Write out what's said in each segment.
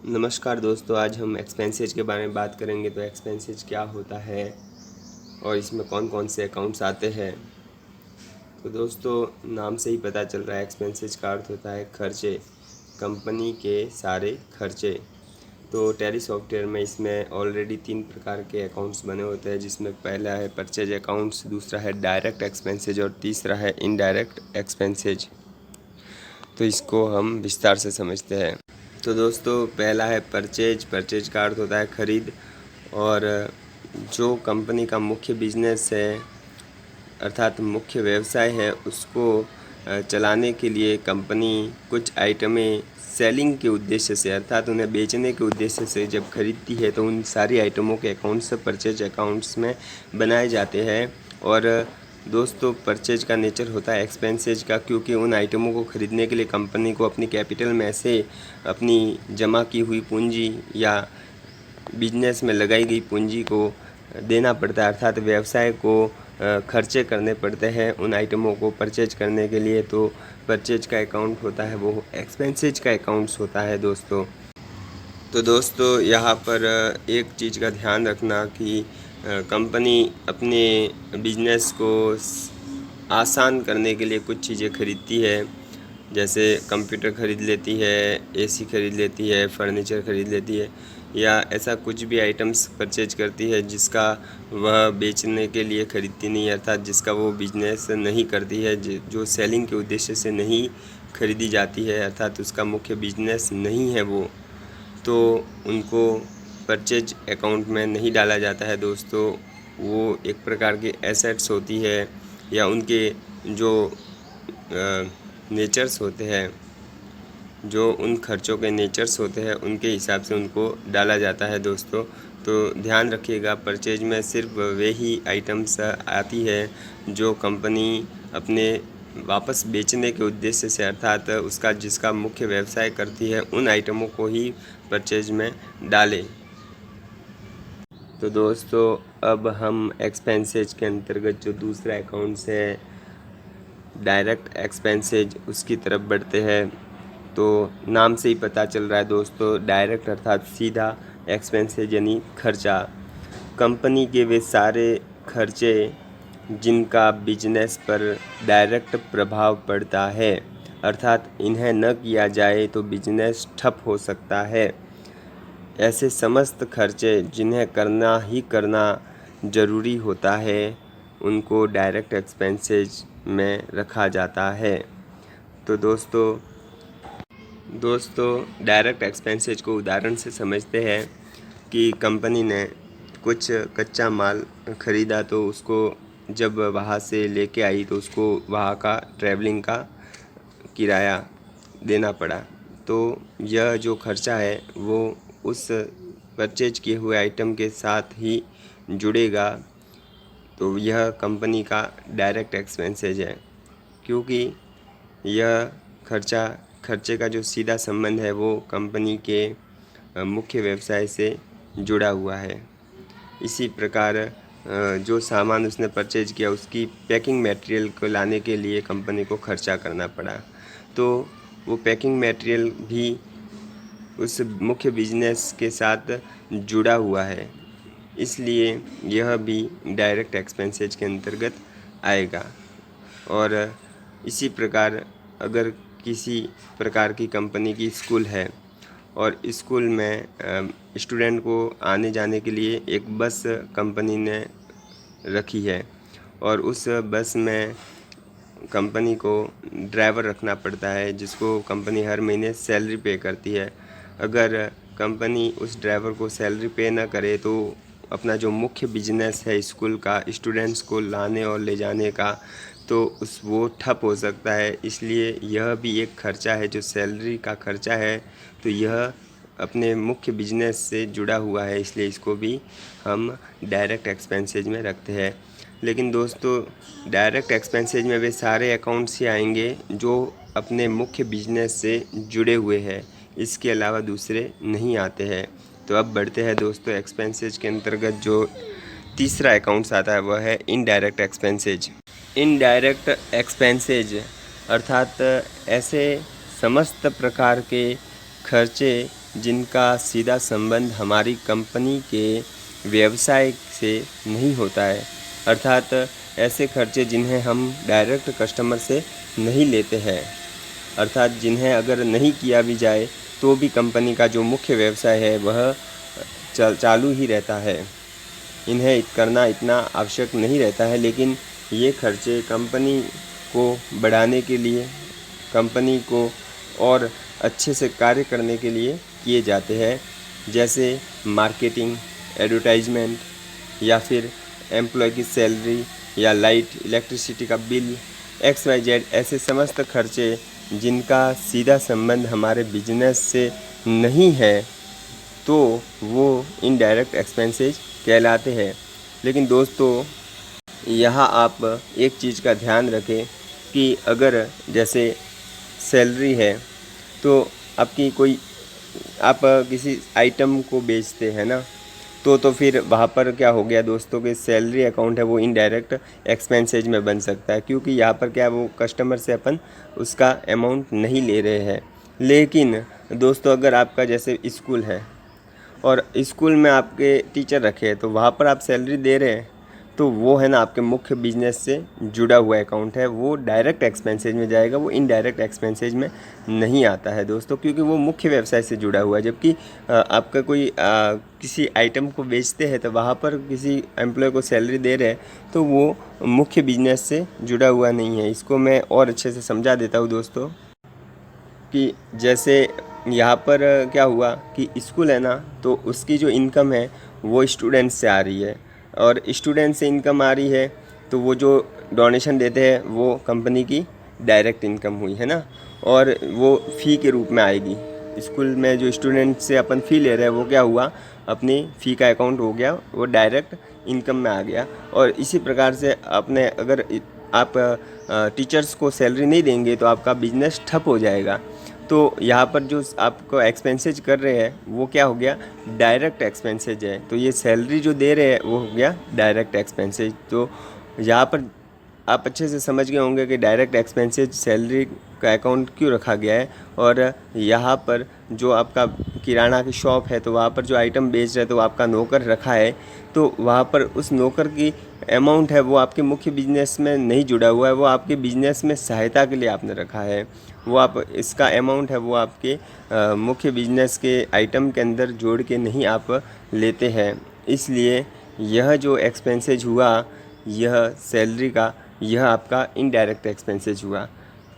नमस्कार दोस्तों, आज हम एक्सपेंसेस के बारे में बात करेंगे। तो एक्सपेंसेस क्या होता है और इसमें कौन कौन से अकाउंट्स आते हैं। तो दोस्तों, नाम से ही पता चल रहा है, एक्सपेंसेस का अर्थ होता है खर्चे, कंपनी के सारे खर्चे। तो टैली सॉफ्टवेयर में इसमें ऑलरेडी 3 प्रकार के अकाउंट्स बने होते हैं, जिसमें पहला है परचेज अकाउंट्स, दूसरा है डायरेक्ट एक्सपेंसेज और तीसरा है इनडायरेक्ट एक्सपेंसेज। तो इसको हम विस्तार से समझते हैं। तो दोस्तों, पहला है परचेज का अर्थ होता है खरीद। और जो कंपनी का मुख्य बिजनेस है अर्थात मुख्य व्यवसाय है, उसको चलाने के लिए कंपनी कुछ आइटमें सेलिंग के उद्देश्य से अर्थात उन्हें बेचने के उद्देश्य से जब खरीदती है तो उन सारी आइटमों के अकाउंट्स परचेज अकाउंट्स में बनाए जाते हैं। और दोस्तों, परचेज का नेचर होता है एक्सपेंसेज का, क्योंकि उन आइटमों को खरीदने के लिए कंपनी को अपनी कैपिटल में से अपनी जमा की हुई पूंजी या बिजनेस में लगाई गई पूंजी को देना पड़ता है, अर्थात व्यवसाय को खर्चे करने पड़ते हैं उन आइटमों को परचेज करने के लिए। तो परचेज का अकाउंट होता है वो एक्सपेंसेज का अकाउंट्स होता है दोस्तों। तो दोस्तों, यहाँ पर एक चीज़ का ध्यान रखना कि कंपनी अपने बिजनेस को आसान करने के लिए कुछ चीज़ें खरीदती है, जैसे कंप्यूटर खरीद लेती है, एसी खरीद लेती है, फर्नीचर खरीद लेती है, या ऐसा कुछ भी आइटम्स परचेज करती है जिसका वह बेचने के लिए खरीदती नहीं है, अर्थात जिसका वो बिजनेस नहीं करती है, जो सेलिंग के उद्देश्य से नहीं खरीदी जाती है, अर्थात उसका मुख्य बिजनेस नहीं है वो, तो उनको परचेज अकाउंट में नहीं डाला जाता है दोस्तों। वो एक प्रकार की एसेट्स होती है या उनके जो नेचर्स होते हैं, जो उन खर्चों के नेचर्स होते हैं, उनके हिसाब से उनको डाला जाता है दोस्तों। तो ध्यान रखिएगा, परचेज में सिर्फ वे ही आइटम्स आती है जो कंपनी अपने वापस बेचने के उद्देश्य से अर्थात उसका जिसका मुख्य व्यवसाय करती है, उन आइटमों को ही परचेज में डाले। तो दोस्तों, अब हम एक्सपेंसेज के अंतर्गत जो दूसरा अकाउंट्स है डायरेक्ट एक्सपेंसेज, उसकी तरफ बढ़ते हैं। तो नाम से ही पता चल रहा है दोस्तों, डायरेक्ट अर्थात सीधा, एक्सपेंसेज यानी खर्चा। कंपनी के वे सारे खर्चे जिनका बिजनेस पर डायरेक्ट प्रभाव पड़ता है, अर्थात इन्हें न किया जाए तो बिजनेस ठप हो सकता है। ऐसे समस्त खर्चे जिन्हें करना ही करना ज़रूरी होता है, उनको डायरेक्ट एक्सपेंसेज में रखा जाता है। तो दोस्तों डायरेक्ट एक्सपेंसेज को उदाहरण से समझते हैं कि कंपनी ने कुछ कच्चा माल ख़रीदा, तो उसको जब वहाँ से लेके आई तो उसको वहाँ का ट्रैवलिंग का किराया देना पड़ा। तो यह जो खर्चा है वो उस परचेज किए हुए आइटम के साथ ही जुड़ेगा। तो यह कंपनी का डायरेक्ट एक्सपेंसेज है, क्योंकि यह खर्चे का जो सीधा संबंध है वो कंपनी के मुख्य व्यवसाय से जुड़ा हुआ है। इसी प्रकार जो सामान उसने परचेज किया उसकी पैकिंग मटेरियल को लाने के लिए कंपनी को खर्चा करना पड़ा, तो वो पैकिंग मटेरियल भी उस मुख्य बिजनेस के साथ जुड़ा हुआ है, इसलिए यह भी डायरेक्ट एक्सपेंसेज के अंतर्गत आएगा। और इसी प्रकार अगर किसी प्रकार की कंपनी की स्कूल है और स्कूल में स्टूडेंट को आने जाने के लिए एक बस कंपनी ने रखी है और उस बस में कंपनी को ड्राइवर रखना पड़ता है, जिसको कंपनी हर महीने सैलरी पे करती है। अगर कंपनी उस ड्राइवर को सैलरी पे ना करे तो अपना जो मुख्य बिजनेस है स्कूल का, स्टूडेंट्स को लाने और ले जाने का, तो वो ठप हो सकता है। इसलिए यह भी एक खर्चा है जो सैलरी का खर्चा है, तो यह अपने मुख्य बिजनेस से जुड़ा हुआ है, इसलिए इसको भी हम डायरेक्ट एक्सपेंसेज में रखते हैं। लेकिन दोस्तों, डायरेक्ट एक्सपेंसेज में वे सारे अकाउंट्स ही आएंगे जो अपने मुख्य बिजनेस से जुड़े हुए हैं, इसके अलावा दूसरे नहीं आते हैं। तो अब बढ़ते हैं दोस्तों, एक्सपेंसेज के अंतर्गत जो तीसरा अकाउंट्स आता है वह है इनडायरेक्ट एक्सपेंसेज। इनडायरेक्ट एक्सपेंसेज अर्थात ऐसे समस्त प्रकार के खर्चे जिनका सीधा संबंध हमारी कंपनी के व्यवसाय से नहीं होता है, अर्थात ऐसे खर्चे जिन्हें हम डायरेक्ट कस्टमर से नहीं लेते हैं, अर्थात जिन्हें अगर नहीं किया भी जाए तो भी कंपनी का जो मुख्य व्यवसाय है वह चालू ही रहता है। इन्हें करना इतना आवश्यक नहीं रहता है, लेकिन ये खर्चे कंपनी को बढ़ाने के लिए, कंपनी को और अच्छे से कार्य करने के लिए किए जाते हैं, जैसे मार्केटिंग, एडवर्टाइजमेंट या फिर एम्प्लॉय की सैलरी या लाइट इलेक्ट्रिसिटी का बिल, XYZ ऐसे समस्त खर्चे जिनका सीधा संबंध हमारे बिजनेस से नहीं है तो वो इनडायरेक्ट एक्सपेंसेस कहलाते हैं। लेकिन दोस्तों यहाँ आप एक चीज़ का ध्यान रखें कि अगर जैसे सैलरी है तो आपकी कोई आप किसी आइटम को बेचते हैं ना, तो फिर वहाँ पर क्या हो गया दोस्तों कि सैलरी अकाउंट है वो इनडायरेक्ट एक्सपेंसेज में बन सकता है, क्योंकि यहाँ पर क्या वो कस्टमर से अपन उसका अमाउंट नहीं ले रहे हैं। लेकिन दोस्तों अगर आपका जैसे स्कूल है और स्कूल में आपके टीचर रखे हैं तो वहाँ पर आप सैलरी दे रहे हैं, तो वो है ना आपके मुख्य बिजनेस से जुड़ा हुआ अकाउंट है, वो डायरेक्ट एक्सपेंसेज में जाएगा, वो इनडायरेक्ट एक्सपेंसेज में नहीं आता है दोस्तों, क्योंकि वो मुख्य व्यवसाय से जुड़ा हुआ है। जबकि आपका कोई किसी आइटम को बेचते हैं तो वहाँ पर किसी एम्प्लॉय को सैलरी दे रहे हैं तो वो मुख्य बिजनेस से जुड़ा हुआ नहीं है। इसको मैं और अच्छे से समझा देता हूँ दोस्तों कि जैसे यहाँ पर क्या हुआ कि स्कूल है ना, तो उसकी जो इनकम है वो स्टूडेंट्स से आ रही है, और स्टूडेंट से इनकम आ रही है तो वो जो डोनेशन देते हैं वो कंपनी की डायरेक्ट इनकम हुई है ना, और वो फ़ी के रूप में आएगी। स्कूल में जो स्टूडेंट से अपन फ़ी ले रहे हैं वो क्या हुआ, अपनी फ़ी का अकाउंट हो गया, वो डायरेक्ट इनकम में आ गया। और इसी प्रकार से आपने अगर आप टीचर्स को सैलरी नहीं देंगे तो आपका बिजनेस ठप हो जाएगा। तो यहाँ पर जो आपको एक्सपेंसेज कर रहे हैं वो क्या हो गया, डायरेक्ट एक्सपेंसेज है। तो ये सैलरी जो दे रहे हैं वो हो गया डायरेक्ट एक्सपेंसेज। तो यहाँ पर आप अच्छे से समझ गए होंगे कि डायरेक्ट एक्सपेंसेज सैलरी का अकाउंट क्यों रखा गया है। और यहाँ पर जो आपका किराना की शॉप है तो वहाँ पर जो आइटम बेच रहे हैं तो आपका नौकर रखा है, तो वहाँ पर उस नौकर की अमाउंट है वो आपके मुख्य बिजनेस में नहीं जुड़ा हुआ है, वो आपके बिजनेस में सहायता के लिए आपने रखा है। वो आप इसका अमाउंट है वो आपके मुख्य बिजनेस के आइटम के अंदर जोड़ के नहीं आप लेते हैं। इसलिए यह जो एक्सपेंसेज हुआ, यह सैलरी का, यह आपका इनडायरेक्ट एक्सपेंसेज हुआ।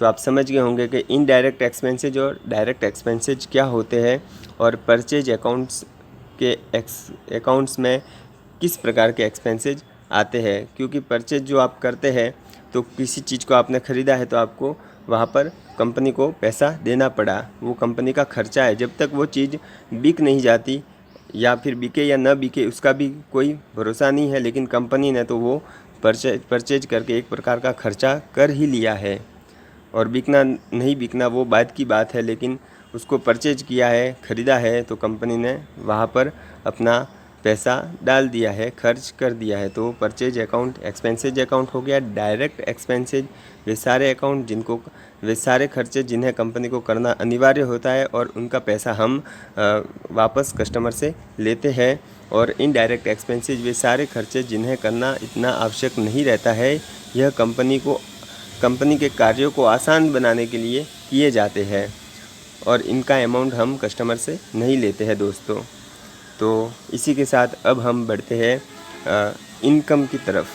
तो आप समझ गए होंगे कि इनडायरेक्ट एक्सपेंसेज और डायरेक्ट एक्सपेंसेज क्या होते हैं और परचेज अकाउंट्स के अकाउंट्स में किस प्रकार के एक्सपेंसेज आते हैं। क्योंकि परचेज जो आप करते हैं तो किसी चीज़ को आपने ख़रीदा है तो आपको वहाँ पर कंपनी को पैसा देना पड़ा, वो कंपनी का खर्चा है। जब तक वो चीज़ बिक नहीं जाती या फिर बिके या न बिके उसका भी कोई भरोसा नहीं है, लेकिन कंपनी ने तो वो परचेज करके एक प्रकार का खर्चा कर ही लिया है। और बिकना नहीं बिकना वो बाद की बात है, लेकिन उसको परचेज किया है, ख़रीदा है, तो कंपनी ने वहाँ पर अपना पैसा डाल दिया है, खर्च कर दिया है। तो परचेज अकाउंट एक्सपेंसेज अकाउंट हो गया। डायरेक्ट एक्सपेंसेज वे सारे अकाउंट जिनको, वे सारे खर्चे जिन्हें कंपनी को करना अनिवार्य होता है और उनका पैसा हम वापस कस्टमर से लेते हैं। और इनडायरेक्ट एक्सपेंसेज वे सारे खर्चे जिन्हें करना इतना आवश्यक नहीं रहता है, यह कंपनी के कार्यों को आसान बनाने के लिए किए जाते हैं और इनका अमाउंट हम कस्टमर से नहीं लेते हैं दोस्तों। तो इसी के साथ अब हम बढ़ते हैं इनकम की तरफ।